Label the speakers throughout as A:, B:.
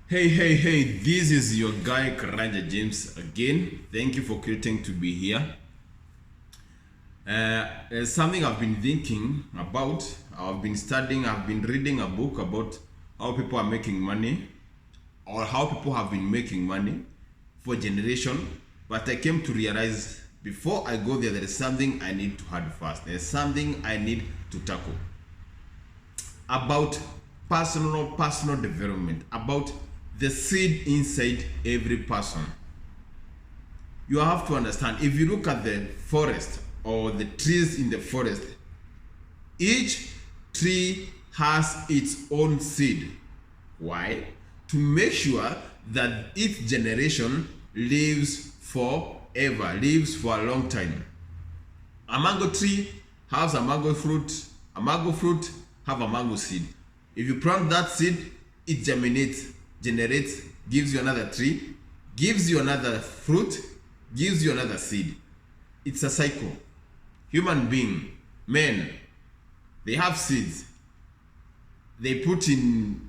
A: Hey, this is your guy Karanja James again. Thank you for creating to be here. It's something I've been thinking about. I've been studying, I've been reading a book about how people are making money or how people have been making money for generation. But I came to realize before I go there is something I need to have first. There's something I need to tackle about personal development, about the seed inside every person. You have to understand, if you look at the forest or the trees in the forest, each tree has its own seed. Why? To make sure that its generation lives forever, lives for a long time. A mango tree has a mango fruit have a mango seed. If you plant that seed, it germinates, generates, gives you another tree, gives you another fruit, gives you another seed. It's a cycle. Human being, men, they have seeds. They put in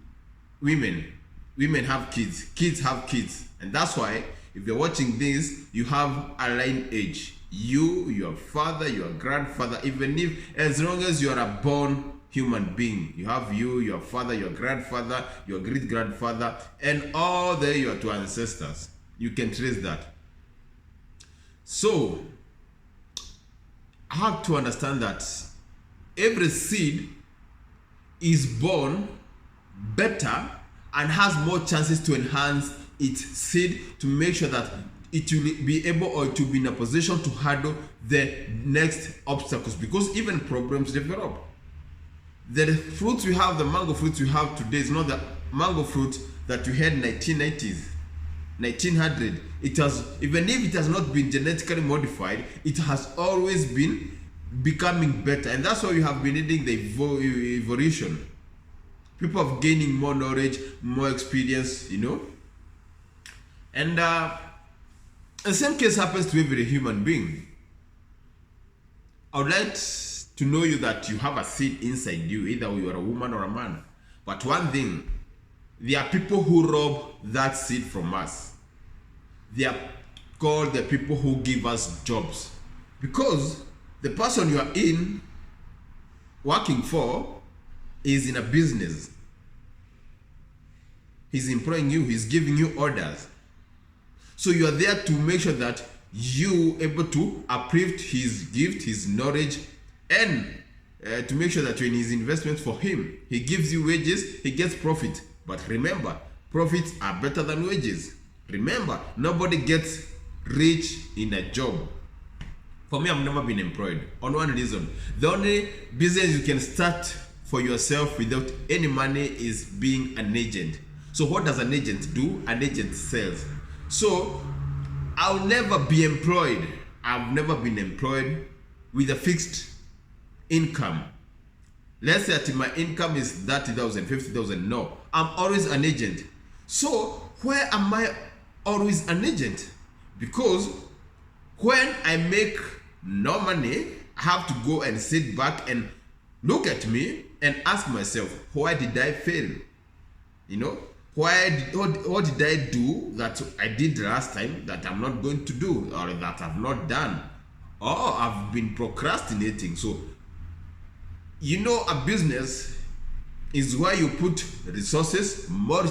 A: women. Women have kids. Kids have kids. And that's why, if you're watching this, you have a lineage. You, your father, your grandfather, even if, as long as you are a born human being, you have you, your father, your grandfather, your great grandfather, and all your two ancestors. You can trace that. So, I have to understand that every seed is born better and has more chances to enhance its seed to make sure that it will be able or to be in a position to handle the next obstacles, because even problems develop. The fruits we have, the mango fruits we have today, is not the mango fruit that we had in 1990s, 1900. It has, even if it has not been genetically modified, it has always been becoming better, and that's why we have been needing the evolution. People are gaining more knowledge, more experience, and the same case happens to every human being. I would like to know you that you have a seed inside you, either you are a woman or a man. But one thing, there are people who rob that seed from us. They are called the people who give us jobs. Because the person you are in, working for, is in a business. He's employing you, he's giving you orders. So you are there to make sure that you able to uplift his gift, his knowledge, and to make sure that you're in his investment for him. He gives you wages, he gets profit. But remember, profits are better than wages. Remember, nobody gets rich in a job. For me, I've never been employed. On one reason, the only business you can start for yourself without any money is being an agent. So what does an agent do? An agent sells. So I'll never be employed. I've never been employed with a fixed income. Let's say that my income is 30,000, 50,000. No, I'm always an agent. So where am I always an agent? Because when I make no money, I have to go and sit back and look at me and ask myself, why did I fail? What did I do that I did last time that I'm not going to do, or that I've not done, or I've been procrastinating? So, a business is where you put resources, more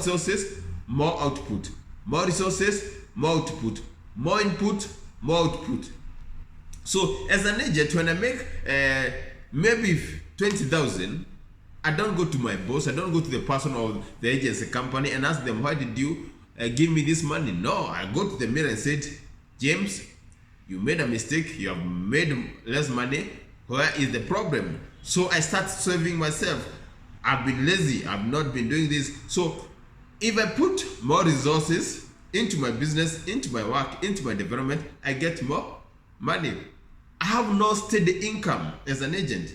A: output, more resources, more output, more input, more output. So as an agent, when I make maybe 20,000, I don't go to my boss, I don't go to the person or the agency company and ask them, why did you give me this money? No, I go to the mirror and said, James, you made a mistake, you have made less money, where is the problem? So I start serving myself. I've been lazy, I've not been doing this. So if I put more resources into my business, into my work, into my development, I get more money. I have no steady income as an agent.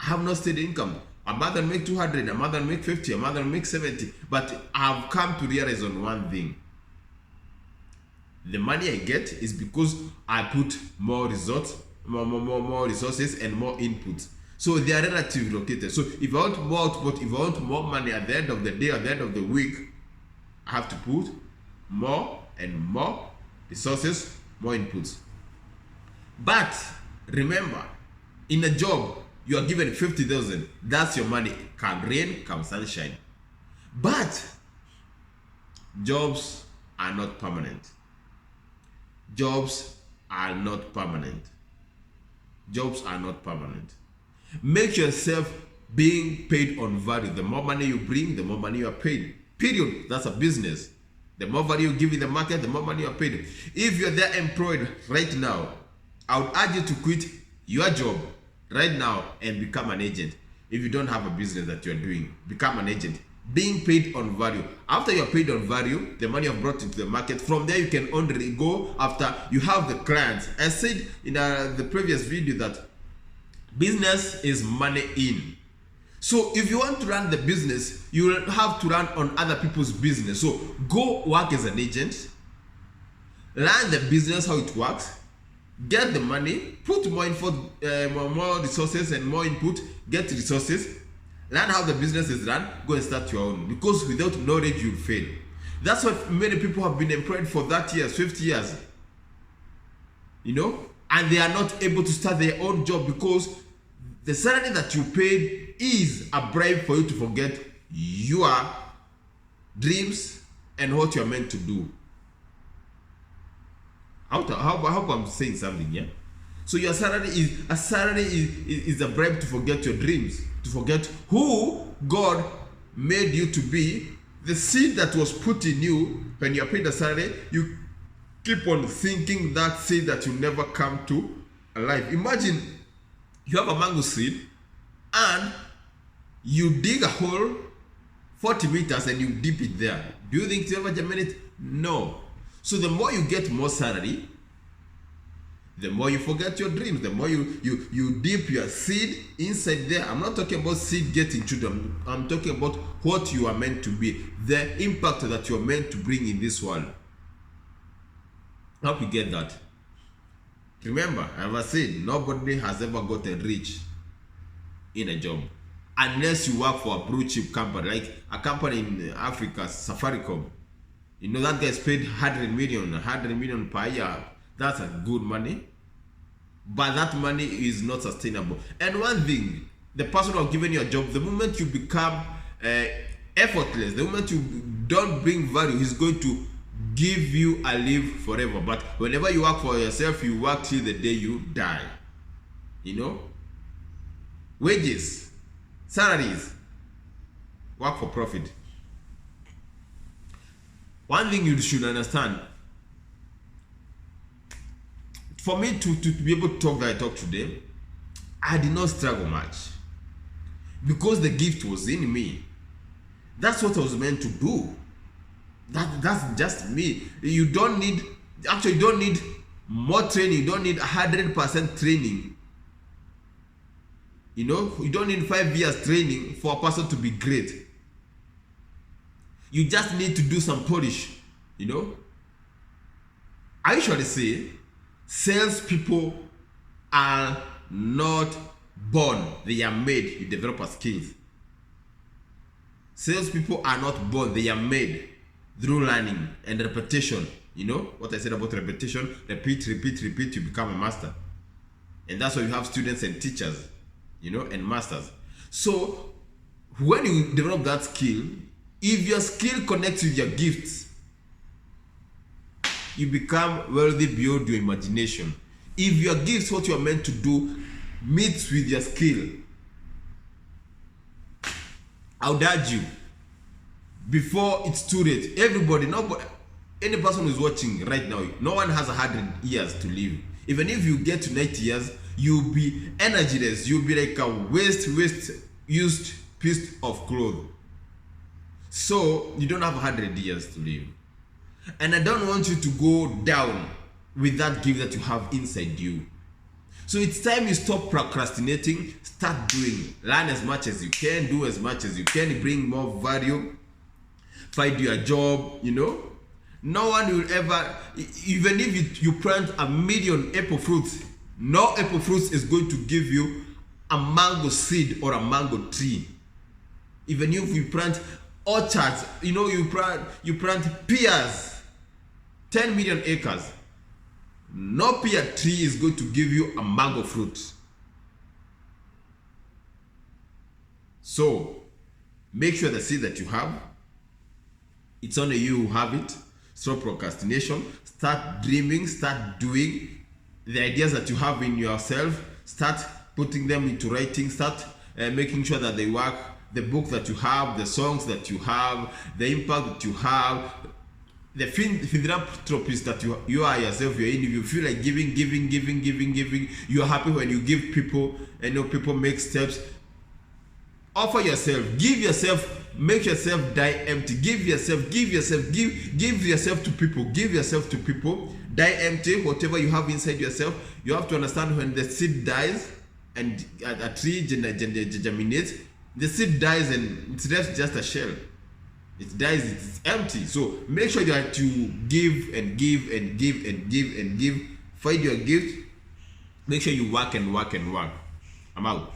A: I have no steady income. A mother make 200, a mother make 50, a mother make 70. But I've come to realize on one thing. The money I get is because I put more resources and more inputs. So they are relatively located. So if I want more output, if I want more money at the end of the day, at the end of the week, I have to put more and more resources, more inputs. But remember, in a job, you are given 50,000. That's your money. Come rain, come sunshine. But jobs are not permanent. Jobs are not permanent. Jobs are not permanent. Make yourself being paid on value. The more money you bring, the more money you are paid. Period. That's a business. The more value you give in the market, the more money you are paid. If you're there employed right now, I would urge you to quit your job right now and become an agent. If you don't have a business that you're doing, become an agent. Being paid on value. After you're paid on value, the money you've brought into the market, from there you can only go after you have the clients. I said in the previous video that business is money in. So if you want to run the business, you will have to run on other people's business. So go work as an agent, learn the business, how it works, get the money, put more more resources and more input, get resources, learn how the business is run, go and start your own. Because without knowledge, you'll fail. That's what many people have been employed for 30 years, 50 years. You know? And they are not able to start their own job because the salary that you paid is a bribe for you to forget your dreams and what you are meant to do. I hope I'm saying something, yeah? So your salary is a bribe to forget your dreams, to forget who God made you to be. The seed that was put in you when you are paid the salary, you keep on thinking that seed that will never come to alive. Imagine you have a mango seed and you dig a hole 40 meters and you dip it there. Do you think it will ever germinate? No. So the more you get more salary, the more you forget your dreams, the more you dip your seed inside there. I'm not talking about seed getting children. I'm talking about what you are meant to be, the impact that you are meant to bring in this world. I hope you get that. Remember, as I said, nobody has ever gotten rich in a job unless you work for a blue chip company, like a company in Africa, Safaricom. You know, that guy's paid 100 million per year. That's a good money. But that money is not sustainable. And one thing, the person who has given you a job, the moment you become effortless, the moment you don't bring value, he's going to give you a leave forever. But whenever you work for yourself, you work till the day you die. You know? Wages, salaries, work for profit. One thing you should understand, for me to be able to talk that I talk today, I did not struggle much because the gift was in me. That's what I was meant to do. That's just me. You don't need more training. You don't need 100% training. You know, you don't need 5 years training for a person to be great. You just need to do some polish, you know. I usually say salespeople are not born, they are made. You develop a skills. Salespeople are not born, they are made through learning and repetition. You know what I said about repetition? Repeat, you become a master. And that's why you have students and teachers, you know, and masters. So when you develop that skill, if your skill connects with your gifts, you become wealthy beyond your imagination. If your gifts, what you are meant to do, meets with your skill, I would urge you, before it's too late, nobody, any person who's watching right now, no one has 100 years to live. Even if you get to 90 years, you'll be energyless. You'll be like a waste used piece of cloth. So you don't have 100 years to live. And I don't want you to go down with that gift that you have inside you. So it's time you stop procrastinating, start doing. Learn as much as you can, do as much as you can, bring more value, find your job, you know. No one will ever, even if you plant 1 million apple fruits, no apple fruits is going to give you a mango seed or a mango tree. Even if you plant orchards. You plant pears, 10 million acres. No pear tree is going to give you a mango fruit. So make sure the seed that you have, it's only you who have it. Stop procrastination. Start dreaming. Start doing. The ideas that you have in yourself, start putting them into writing. Start making sure that they work. The book that you have, the songs that you have, the impact that you have, the philanthropist that you are yourself, you're in. If you feel like giving, you are happy when you give people, and people make steps. Offer yourself, give yourself, make yourself die empty. Give yourself to people, die empty. Whatever you have inside yourself, you have to understand when the seed dies and a tree germinates, the seed dies and it's just a shell. It dies, it's empty. So make sure that you give and give. Find your gift. Make sure you work and work. I'm out.